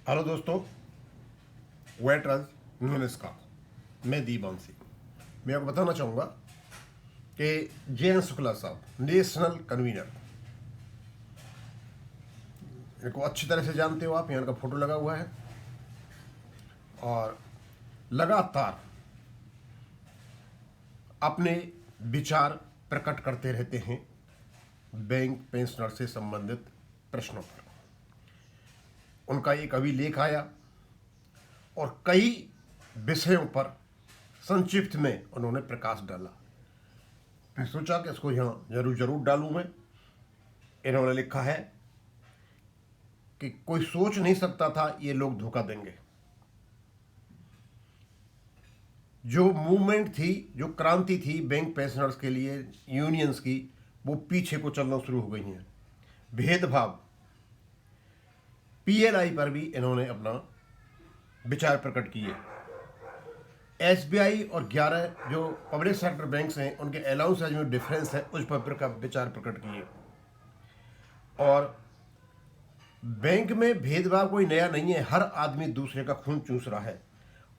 Hello दोस्तों, veterans नमस्कार। मैं दीपांशी। मैं आपको बताना चाहूँगा कि जे.एन. शुक्ला साहब नेशनल कन्वीनर, इनको अच्छी तरह से जानते हो आप। यहाँ इनका फोटो लगा हुआ है और लगातार अपने विचार प्रकट करते रहते हैं बैंक पेंशनर से संबंधित प्रश्नों पर। उनका एक अभिलेख आया और कई विषयों पर संक्षिप्त में उन्होंने प्रकाश डाला। मैं सोचा कि इसको यहाँ जरूर डालूं मैं। इन्होंने लिखा है कि कोई सोच नहीं सकता था ये लोग धोखा देंगे। जो मूवमेंट थी, जो क्रांति थी बैंक पेंशनर्स के लिए, यूनियंस की, वो पीछे को चलना शुरू हो गई हैं। भेदभाव, पीएलआई पर भी इन्होंने अपना विचार प्रकट किए। एसबीआई और 11 जो पब्लिक सेक्टर बैंक्स हैं उनके अलाउंस में डिफरेंस है, उस पर विचार प्रकट किए। और बैंक में भेदभाव कोई नया नहीं है, हर आदमी दूसरे का खून चूस रहा है।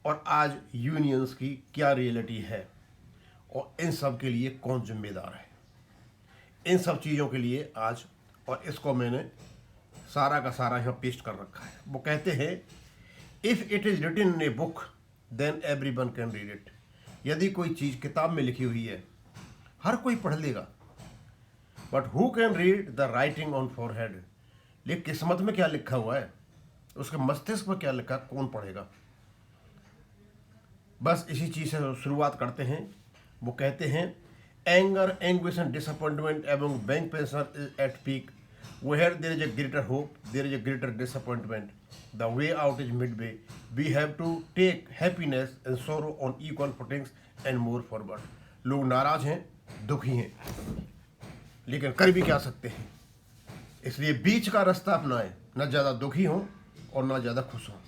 और आज यूनियंस की क्या रियलिटी है और इन सब के लिए कौन जिम्मेदार है, इन सब चीज़ों के लिए आज, और इसको मैंने सारा का सारा यहाँ पेस्ट कर रखा है। वो कहते हैं, if it is written in a book then everyone can read it. यदि कोई चीज़ किताब में लिखी हुई है हर कोई पढ़ लेगा, but who can read the writing on forehead. लेकिन किस्मत में क्या लिखा हुआ है, उसके मस्तिष्क में क्या लिखा, कौन पढ़ेगा। बस इसी चीज़ से शुरुआत करते हैं। वो कहते हैं, anger, anguish and disappointment among bank pensioner is at peak. Where there is a greater hope, there is a greater disappointment. The way out is midway. We have to take happiness and sorrow on equal footings and move forward. लोग नाराज हैं, दुखी हैं, लेकिन कर भी क्या सकते हैं। इसलिए बीच का रास्ता अपनाएं, न ज़्यादा दुखी हों और न ज़्यादा खुश हों,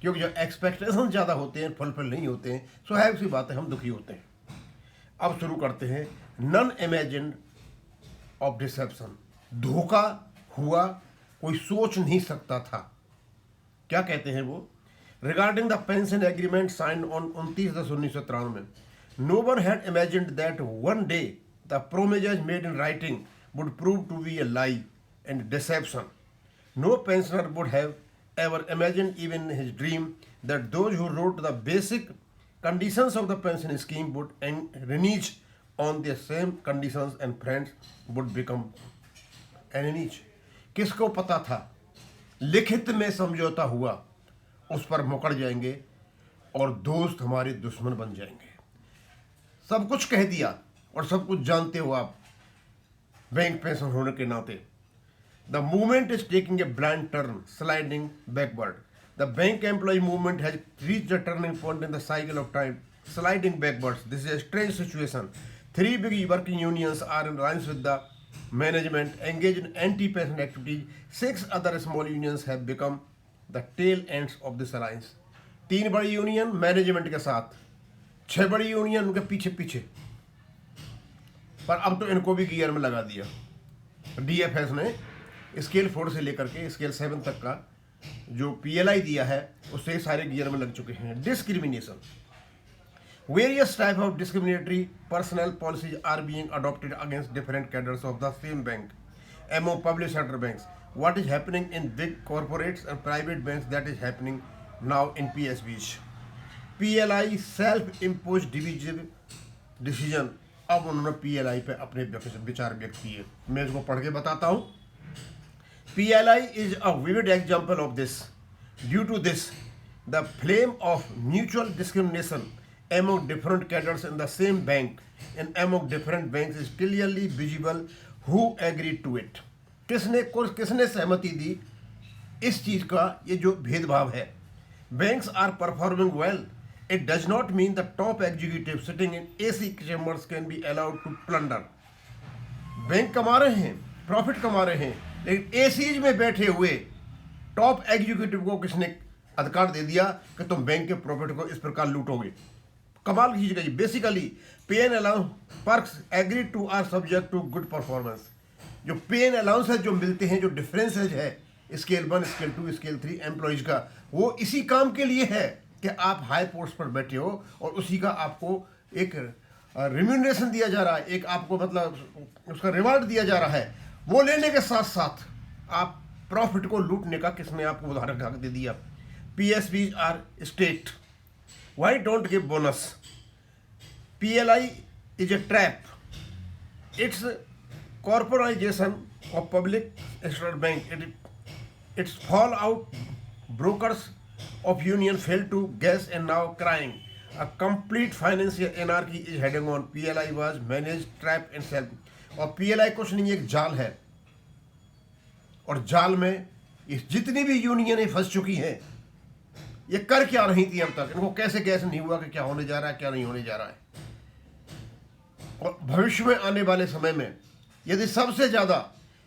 क्योंकि जो एक्सपेक्टेशन ज़्यादा होते हैं, फुलफिल नहीं होते हैं, स्वाभाविक सी बात है, हम दुखी होते हैं। अब शुरू करते हैं। None imagined of deception. धोखा हुआ, कोई सोच नहीं सकता था। क्या कहते हैं वो, regarding the pension agreement sign on 29/10/1993, no one had imagined that one day the promises made in writing would prove to be a lie and deception. No pensioner would have ever imagined even in his dream that those who wrote the basic conditions of the pension scheme would renege on the same conditions and friends would become enemies. किसको पता था लिखित में समझौता हुआ उस पर मुकर जाएंगे और दोस्त हमारे दुश्मन बन जाएंगे। सब कुछ कह दिया और सब कुछ जानते हो आप बैंक पेंशन होने के नाते। The movement is taking a blind turn, sliding backward. The bank employee movement has reached a turning point in the cycle of time, sliding backwards. This is a strange situation. 3 big working unions are in alliance with the management, engaged in anti-pension activities. 6 other small unions have become the tail ends of this alliance. 3 बड़ी union management के साथ, 6 बड़ी union उनके पीछे पीछे, पर अब तो इनको भी गियर में लगा दिया। डीएफएस ने स्केल 4 से लेकर के स्केल 7 तक का जो पीएलआई दिया है उससे सारे गियर में लग चुके हैं। Discrimination, various type of discriminatory personal policies are being adopted against different cadres of the same bank among public sector banks. What is happening in big corporates and private banks, that is happening now in PSBs. PLI self impose divisive decision. अब उन्होंने PLI पे अपने विचार व्यक्त किए। मैं इसको पढ़ के बताता हूँ। PLI is a vivid example of this. Due to this, the flame of mutual discrimination among different cadres in the same bank and among different banks is clearly visible. Who agreed to it? किसने सहमति दी इस चीज का, ये जो भेदभाव है। Banks are performing well. It does not mean the top executives sitting in AC chambers can be allowed to plunder. Bank कमा रहे हैं, प्रॉफिट कमा रहे हैं, लेकिन एसीज में बैठे हुए टॉप एग्जीक्यूटिव को किसने अधिकार दे दिया कि तुम बैंक के प्रॉफिट को इस प्रकार लूटोगे। कमाल की चीज है। Basically pay and allowance perks agree to are subject to good performance. जो पे एंड अलाउंस है जो मिलते हैं, जो डिफरेंसेज है, स्केल 1, स्केल 2, स्केल 3 एम्प्लॉयज का, वो इसी काम के लिए है कि आप हाई पोस्ट पर बैठे हो और उसी का आपको एक रिम्यूनरेशन दिया जा रहा है, एक आपको मतलब उसका रिवार्ड दिया जा रहा है। वो लेने के साथ साथ आप प्रॉफिट को लूटने का किसने आपको उदाहरण दे दिया। PSBs are state, why don't give bonus. PLI is a trap. It's corporatization of public sector bank. Its fallout, brokers of union failed to guess and now crying. A complete financial anarchy is heading on. PLI was managed, trap and sell. और PLI कुछ नहीं, एक जाल है, और जाल में ये जितनी भी यूनियनें फंस चुकी हैं, ये कर क्या रही थी अब तक, इनको कैसे गैस नहीं हुआ कि क्या होने जा रहा है, क्या नहीं होने जा रहा है। और भविष्य में आने वाले समय में यदि सबसे ज़्यादा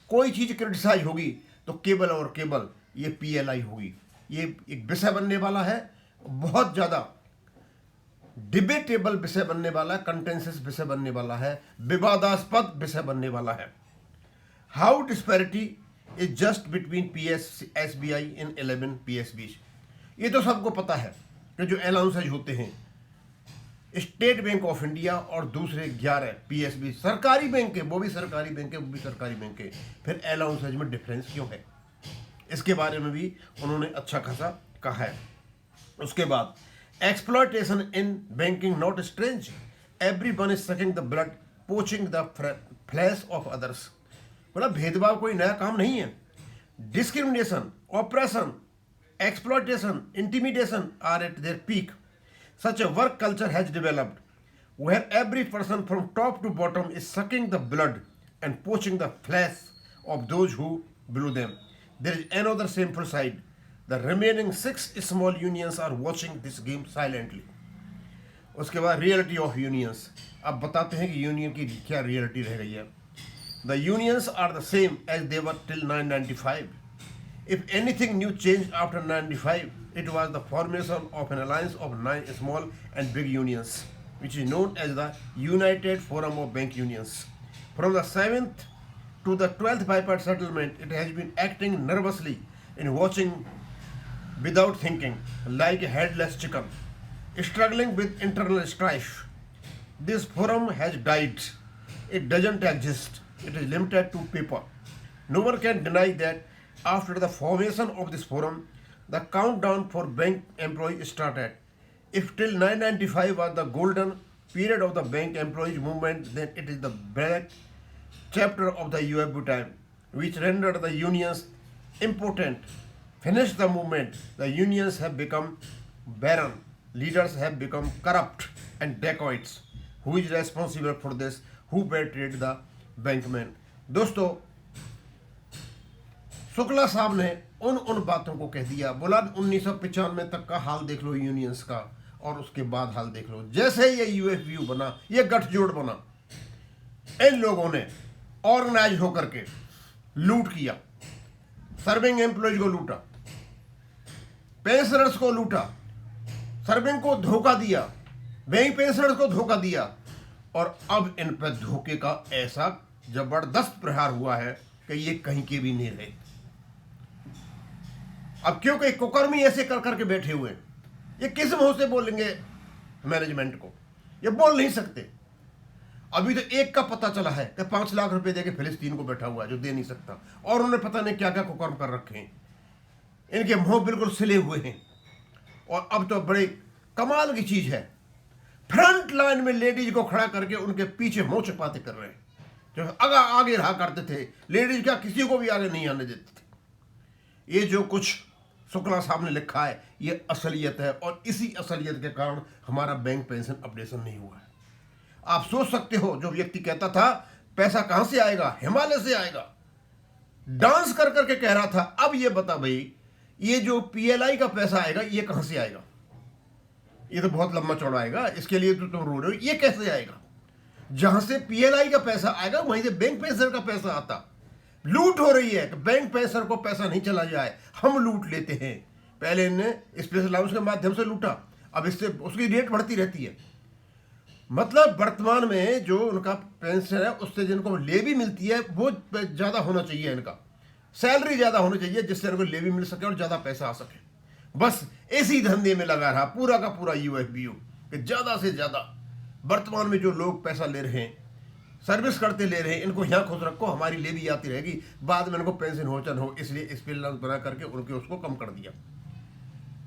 कोई चीज़ क्रिटिसाइज होगी तो केबल और केबल ये PLI होगी। ये एक विषय बनने वाला है, बहुत ज़्यादा डिबेटेबल विषय बनने वाला है, कंटेंशियस विषय बनने वाला है, विवादास्पद विषय बनने वाला है। How disparity is just between SBI in 11 PSBs। ये तो सबको पता है कि जो अलाउंसेज होते हैं स्टेट बैंक ऑफ इंडिया और दूसरे 11 PSB सरकारी बैंक के, वो भी सरकारी बैंक के, वो भी सरकारी बैंक के, फिर अलाउंसेज में डिफरेंस क्यों है, इसके बारे में भी उन्होंने अच्छा खासा कहा है। उसके बाद exploitation in banking not strange, everyone is sucking the blood, poaching the flash of others. बोला भेदभाव कोई नया काम नहीं है। Discrimination, operation, exploitation, intimidation are at their peak. Such a work culture has developed where every person from top to bottom is sucking the blood and poaching the flesh of those who below them. There is another shameful side. The remaining 6 small unions are watching this game silently. उसके बाद reality of unions. अब बताते हैं कि union की क्या reality रह गई है। The unions are the same as they were till 995. If anything new changed after 95, it was the formation of an alliance of 9 small and big unions, which is known as the United Forum of Bank Unions. From the 7th to the 12th bipartite settlement, it has been acting nervously and watching without thinking, like a headless chicken, struggling with internal strife. This forum has died. It doesn't exist. It is limited to paper. No one can deny that after the formation of this forum, the countdown for bank employees started. If till 995 was the golden period of the bank employees movement, then it is the black chapter of the UFB time, which rendered the unions impotent. Finished the movement, the unions have become barren, leaders have become corrupt and dacoits. Who is responsible for this? Who betrayed the bankmen? दोस्तों, शुक्ला साहब ने उन बातों को कह दिया। बोला 1995 तक का हाल देख लो यूनियंस का, और उसके बाद हाल देख लो। जैसे ये UFU बना, ये गठजोड़ बना, इन लोगों ने ऑर्गेनाइज होकर के लूट किया, सर्विंग एम्प्लॉयज को लूटा, पेंशनर्स को लूटा, सर्विंग को धोखा दिया, बैंक पेंशनर्स को धोखा दिया, और अब इन पर धोखे का ऐसा जबरदस्त प्रहार हुआ है कि ये कहीं के भी नहीं रहे। अब क्योंकि कुकर्मी ऐसे कर करके बैठे हुए हैं, ये किस मुंह से बोलेंगे मैनेजमेंट को? ये बोल नहीं सकते। अभी तो एक का पता चला है कि 5 लाख रुपए देके फिलिस्तीन को बैठा हुआ है जो दे नहीं सकता, और उन्होंने पता नहीं क्या क्या कुकर्म कर रखे हैं। इनके मुंह बिल्कुल सिले हुए हैं। और अब तो बड़े कमाल की चीज है, फ्रंट लाइन में लेडीज को खड़ा करके उनके पीछे मुंह छुपाते कर रहे हैं। जो आगे रहा करते थे लेडीज, क्या किसी को भी आगे नहीं आने देते थे। ये जो कुछ शुक्ला साहब ने लिखा है ये असलियत है, और इसी असलियत के कारण हमारा बैंक पेंशन अपडेशन नहीं हुआ है। आप सोच सकते हो, जो व्यक्ति कहता था पैसा कहां से आएगा, हिमालय से आएगा, डांस कर करके कह रहा था, अब ये बता भाई ये जो PLI का पैसा आएगा ये कहां से आएगा? ये तो बहुत लंबा चौड़ा आएगा, इसके लिए तो तुम रो रहे हो, ये कैसे आएगा? जहां से PLI का पैसा आएगा वहीं से बैंक पेंशन का पैसा आता। लूट हो रही है कि बैंक पेंशन को पैसा नहीं चला जाए, हम लूट लेते हैं। पहले इन्हें स्पेशल अलाउंस के माध्यम से लूटा, अब इससे उसकी रेट बढ़ती रहती है। मतलब वर्तमान में जो उनका पेंशन है उससे जिनको ले भी मिलती है वो ज़्यादा होना चाहिए इनका, सैलरी ज़्यादा होनी चाहिए जिससे उनको लेवी मिल सके और ज़्यादा पैसा आ सके। बस इसी धंधे में लगा रहा पूरा का पूरा यूएफबीयू कि ज़्यादा से ज़्यादा वर्तमान में जो लोग पैसा ले रहे हैं, सर्विस करते ले रहे हैं, इनको यहाँ खुश रखो, हमारी लेवी आती रहेगी, बाद में इनको पेंशन हो, इसलिए एक्सपीरियंस बना करके उनके उसको कम कर दिया।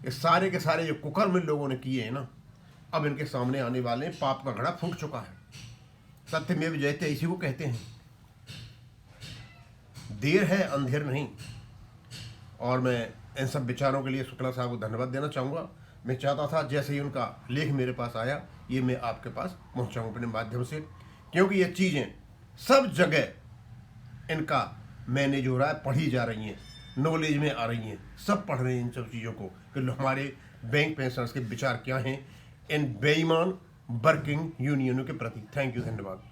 ये सारे के सारे जो कुकर्म इन लोगों ने किए हैं ना, अब इनके सामने आने वाले हैं। पाप का घड़ा फूट चुका है। सत्यमेव जयते इसी को कहते हैं। देर है अंधेर नहीं। और मैं इन सब विचारों के लिए शुक्ला साहब को धन्यवाद देना चाहूँगा। मैं चाहता था जैसे ही उनका लेख मेरे पास आया, ये मैं आपके पास पहुँचाऊँ अपने माध्यम से, क्योंकि ये चीज़ें सब जगह इनका मैनेज हो रहा है, पढ़ी जा रही हैं, नॉलेज में आ रही हैं, सब पढ़ रहे हैं इन सब चीज़ों को कि हमारे बैंक पेंशनर्स के विचार क्या हैं इन बेईमान वर्किंग यूनियनों के प्रति। थैंक यू, धन्यवाद।